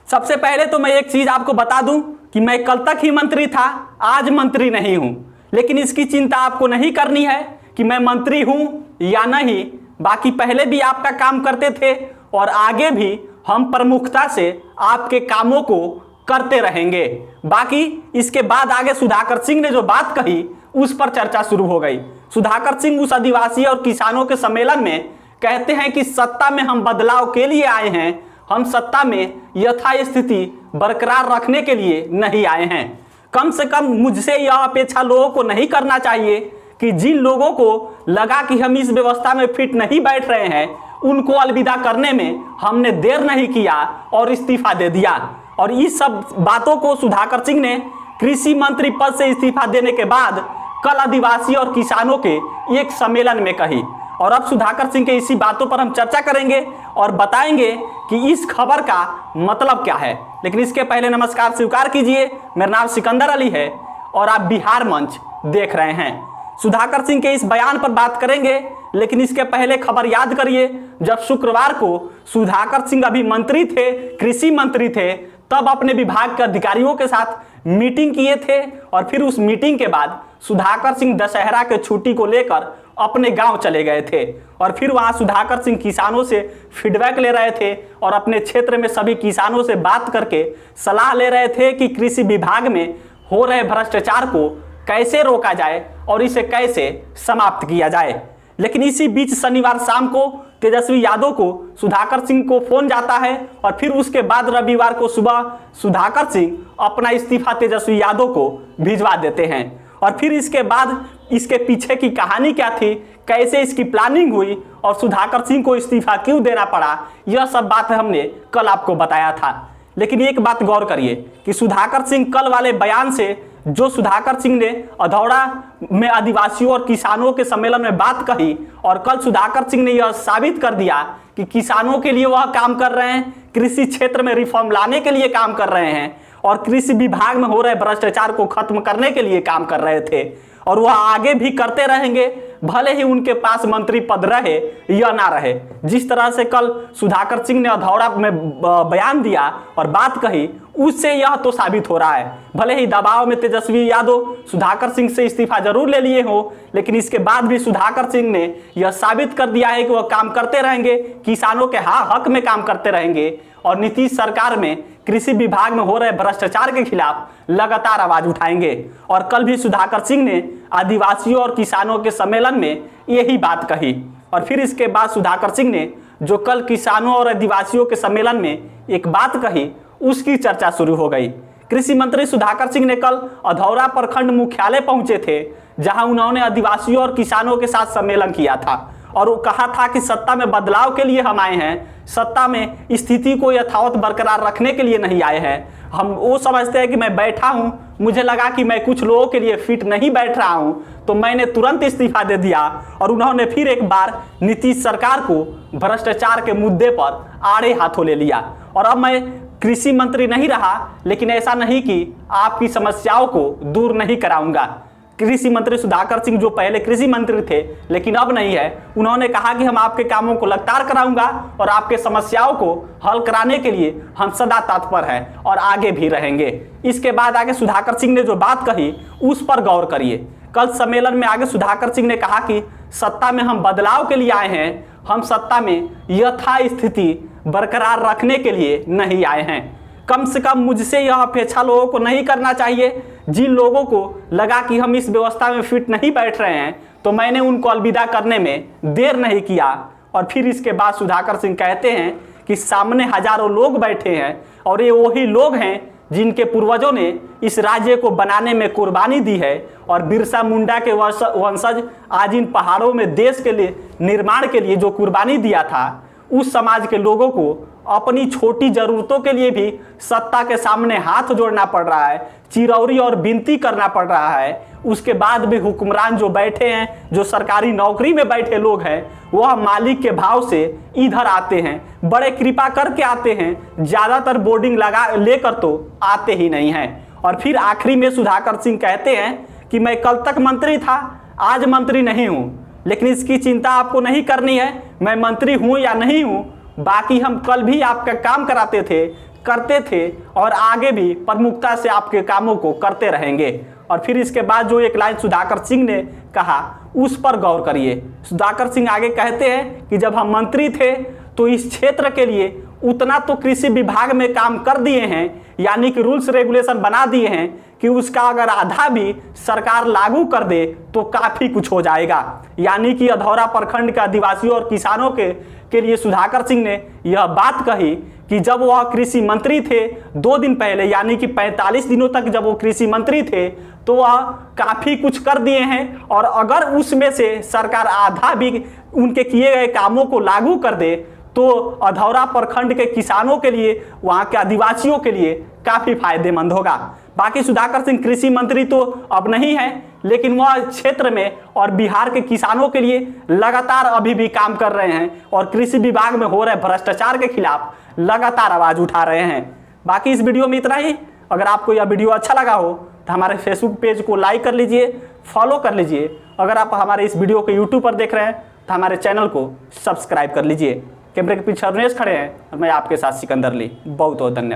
सबसे पहले तो मैं एक चीज आपको बता दूं कि मैं कल तक ही मंत्री था, आज मंत्री नहीं हूं। लेकिन इसकी चिंता आपको नहीं करनी है कि मैं मंत्री हूं या नहीं। बाकी पहले भी आपका काम करते थे और आगे भी हम प्रमुखता से आपके कामों को करते रहेंगे। बाकी इसके बाद आगे सुधाकर सिंह ने जो बात कही उस पर चर्चा शुरू हो गई। सुधाकर सिंह उस आदिवासी और किसानों के सम्मेलन में कहते हैं कि सत्ता में हम बदलाव के लिए आए हैं, हम सत्ता में यथास्थिति बरकरार रखने के लिए नहीं आए हैं। कम से कम मुझसे यह अपेक्षा लोगों को नहीं करना चाहिए कि जिन लोगों को लगा कि हम इस व्यवस्था में फिट नहीं बैठ रहे हैं उनको अलविदा करने में हमने देर नहीं किया और इस्तीफा दे दिया। और इस सब बातों को सुधाकर सिंह ने कृषि मंत्री पद से इस्तीफा देने के बाद कल आदिवासी और किसानों के एक सम्मेलन में कही। और अब सुधाकर सिंह के इसी बातों पर हम चर्चा करेंगे और बताएंगे कि इस खबर का मतलब क्या है। लेकिन इसके पहले नमस्कार स्वीकार कीजिए, मेरा नाम सिकंदर अली है और आप बिहार मंच देख रहे हैं। सुधाकर सिंह के इस बयान पर बात करेंगे, लेकिन इसके पहले खबर याद करिए, जब शुक्रवार को सुधाकर सिंह अभी मंत्री थे, कृषि मंत्री थे, तब अपने विभाग के अधिकारियों के साथ मीटिंग किए थे। और फिर उस मीटिंग के बाद सुधाकर सिंह दशहरा के छुट्टी को लेकर अपने गांव चले गए थे और फिर वहां सुधाकर सिंह किसानों से फीडबैक ले रहे थे और अपने क्षेत्र में सभी किसानों से बात करके सलाह ले रहे थे कि कृषि विभाग में हो रहे भ्रष्टाचार को कैसे रोका जाए और इसे कैसे समाप्त किया जाए। लेकिन इसी बीच शनिवार शाम को तेजस्वी यादव को सुधाकर सिंह को फोन जाता है और फिर उसके बाद रविवार को सुबह सुधाकर सिंह अपना इस्तीफा तेजस्वी यादव को भिजवा देते हैं। और फिर इसके बाद इसके पीछे की कहानी क्या थी, कैसे इसकी प्लानिंग हुई और सुधाकर सिंह को इस्तीफा क्यों देना पड़ा, यह सब बात हमने कल आपको बताया था। लेकिन एक बात गौर करिए कि सुधाकर सिंह कल वाले बयान से जो सुधाकर सिंह ने अधौड़ा में आदिवासियों और किसानों के सम्मेलन में बात कही और कल सुधाकर सिंह ने यह साबित कर दिया कि किसानों के लिए वह काम कर रहे हैं, कृषि क्षेत्र में रिफॉर्म लाने के लिए काम कर रहे हैं और कृषि विभाग में हो रहे भ्रष्टाचार को खत्म करने के लिए काम कर रहे थे और वह आगे भी करते रहेंगे, भले ही उनके पास मंत्री पद रहे या ना रहे। जिस तरह से कल सुधाकर सिंह ने अधौड़ा में बयान दिया और बात कही, उससे यह तो साबित हो रहा है। भले ही दबाव में तेजस्वी यादव सुधाकर सिंह से इस्तीफा जरूर ले लिए हो, लेकिन इसके बाद भी सुधाकर सिंह ने यह साबित कर दिया है कि वह काम करते रहेंगे, किसानों के हक में काम करते रहेंगे और नीतीश सरकार में कृषि विभाग में हो रहे भ्रष्टाचार के खिलाफ लगातार आवाज उठाएंगे। और कल भी सुधाकर सिंह ने आदिवासियों और किसानों के सम्मेलन में यही बात कही। और फिर इसके बाद सुधाकर सिंह ने जो कल किसानों और आदिवासियों के सम्मेलन में एक बात कही, उसकी चर्चा शुरू हो गई। कृषि मंत्री सुधाकर सिंह ने कल अधौरा प्रखंड मुख्यालय पहुंचे थे, जहां उन्होंने आदिवासियों और किसानों के साथ सम्मेलन किया था और वो कहा था कि सत्ता में बदलाव के लिए हम आए हैं, सत्ता में स्थिति को यथावत बरकरार रखने के लिए नहीं आए हैं। हम वो समझते हैं कि मैं बैठा हूं, मुझे लगा कि मैं कुछ लोगों के लिए फिट नहीं बैठ रहा हूं, तो मैंने तुरंत इस्तीफा दे दिया। और उन्होंने फिर एक बार नीतीश सरकार को भ्रष्टाचार के मुद्दे पर आड़े हाथों ले लिया। और अब मैं कृषि मंत्री नहीं रहा, लेकिन ऐसा नहीं कि आपकी समस्याओं को दूर नहीं कराऊंगा। कृषि मंत्री सुधाकर सिंह जो पहले कृषि मंत्री थे लेकिन अब नहीं है, उन्होंने कहा कि हम आपके कामों को लगातार कराऊंगा और आपके समस्याओं को हल कराने के लिए हम सदा तत्पर हैं और आगे भी रहेंगे। इसके बाद आगे सुधाकर सिंह ने जो बात कही उस पर गौर करिए। कल सम्मेलन में आगे सुधाकर सिंह ने कहा कि सत्ता में हम बदलाव के लिए आए हैं, हम सत्ता में यथास्थिति बरकरार रखने के लिए नहीं आए हैं। कम से कम मुझसे यह अपेक्षा लोगों को नहीं करना चाहिए, जिन लोगों को लगा कि हम इस व्यवस्था में फिट नहीं बैठ रहे हैं, तो मैंने उनको अलविदा करने में देर नहीं किया। और फिर इसके बाद सुधाकर सिंह कहते हैं कि सामने हजारों लोग बैठे हैं और ये वही लोग हैं जिनके पूर्वजों ने इस राज्य को बनाने में कुर्बानी दी है और बिरसा मुंडा के वंशज आज इन पहाड़ों में देश के लिए निर्माण के लिए जो कुर्बानी दिया था, उस समाज के लोगों को अपनी छोटी जरूरतों के लिए भी सत्ता के सामने हाथ जोड़ना पड़ रहा है, चिरौरी और विनती करना पड़ रहा है। उसके बाद भी हुक्मरान जो बैठे हैं, जो सरकारी नौकरी में बैठे लोग हैं, वह मालिक के भाव से इधर आते हैं, बड़े कृपा करके आते हैं, ज़्यादातर बोर्डिंग लगा लेकर तो आते ही नहीं हैं। और फिर आखिरी में सुधाकर सिंह कहते हैं कि मैं कल तक मंत्री था, आज मंत्री नहीं हूँ, लेकिन इसकी चिंता आपको नहीं करनी है, मैं मंत्री हूँ या नहीं हूँ। बाकी हम कल भी आपका काम कराते थे, करते थे और आगे भी प्रमुखता से आपके कामों को करते रहेंगे। और फिर इसके बाद जो एक लाइन सुधाकर सिंह ने कहा उस पर गौर करिए। सुधाकर सिंह आगे कहते हैं कि जब हम मंत्री थे तो इस क्षेत्र के लिए उतना तो कृषि विभाग में काम कर दिए हैं, यानी कि रूल्स रेगुलेशन बना दिए हैं कि उसका अगर आधा भी सरकार लागू कर दे तो काफ़ी कुछ हो जाएगा। यानी कि अधौरा प्रखंड के आदिवासियों और किसानों के लिए सुधाकर सिंह ने यह बात कही कि जब वह कृषि मंत्री थे 2 दिन पहले, यानी कि 45 दिनों तक जब वो कृषि मंत्री थे तो वह काफ़ी कुछ कर दिए हैं, और अगर उसमें से सरकार आधा भी उनके किए गए कामों को लागू कर दे तो अधौरा प्रखंड के किसानों के लिए, वहाँ के आदिवासियों के लिए काफ़ी फायदेमंद होगा। बाकी सुधाकर सिंह कृषि मंत्री तो अब नहीं है, लेकिन वह क्षेत्र में और बिहार के किसानों के लिए लगातार अभी भी काम कर रहे हैं और कृषि विभाग में हो रहे भ्रष्टाचार के खिलाफ लगातार आवाज़ उठा रहे हैं। बाकी इस वीडियो में इतना ही। अगर आपको यह वीडियो अच्छा लगा हो तो हमारे फेसबुक पेज को लाइक कर लीजिए, फॉलो कर लीजिए। अगर आप हमारे इस वीडियो को यूट्यूब पर देख रहे हैं तो हमारे चैनल को सब्सक्राइब कर लीजिए। कैमरे के पीछे अरुणेश खड़े हैं और मैं आपके साथ सिकंदर ली। बहुत बहुत धन्यवाद।